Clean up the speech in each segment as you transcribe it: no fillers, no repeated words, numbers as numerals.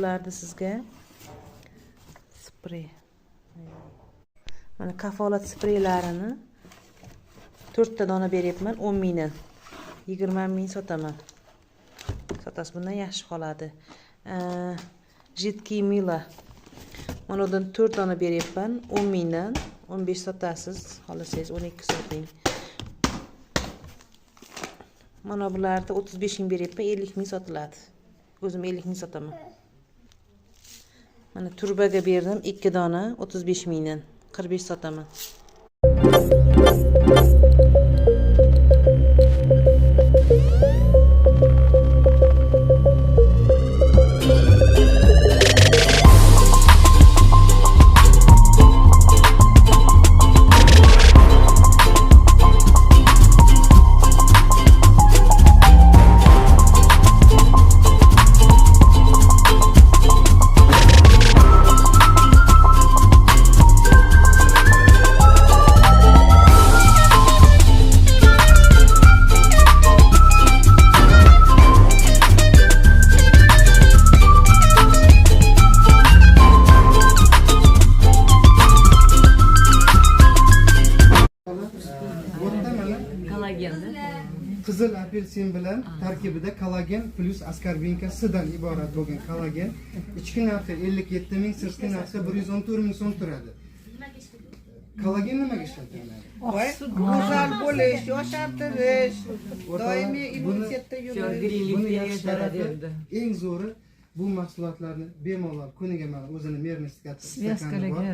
qizlarni sizga sprey. Mana kafolat spreylarini 4 ta dona beryapman 10 mingdan. 20 ming sotaman. Sotasiz bundan yaxshi qoladi. Jidki Mila. Mana undan 4 dona beryapman 10 mingdan. 15 sotasiz. Xohlasangiz 12 soting. Mana bularni 35 ming beryapman, 50 ming sotiladi. O'zim 50 ming sotaman. Mana turbaga berdim 2 dona 35 mingdan. 45 sotaman. Qizil apelsin bilan tarkibida kollagen plus askarbinka S'dan iborat bo'lgan kollagen. Ichki narxi 57 ming, sirtqi narxi 114 ming so'm turadi. Kollagen nimaga ishlatiladi? Go'zal bo'lish, yoshartirish, doimiy immunitetda yurish. Eng zo'ri bu mahsulotlarni bemalol kuniga mana o'zini mernisga stakani bor.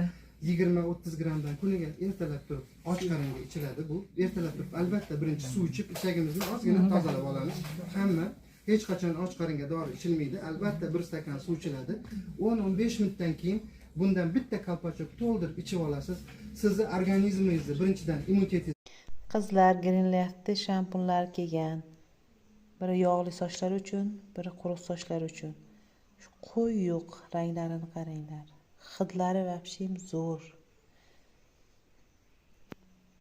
20-30 grammdan kuniga ertalab turib och qaringa ichiladi bu. Ertalab turib albatta birinchi suv ichib ichagimizni ozgina tozalab olamiz. Hamma hech qachon och qaringa dori ichilmaydi. Albatta bir stakan suv ichiladi. 10-15 minutdan keyin bundan bitta qalpoqcha to'ldirib ichib olasiz. Sizni organizmingizni birinchidan immunitet. Qizlar Greenleaf'da shampunlar kelgan. Biri yog'li sochlar uchun, biri quruq sochlar uchun. Shu quyuq ranglarini qaranglar. Hidlari vobshem zo'r.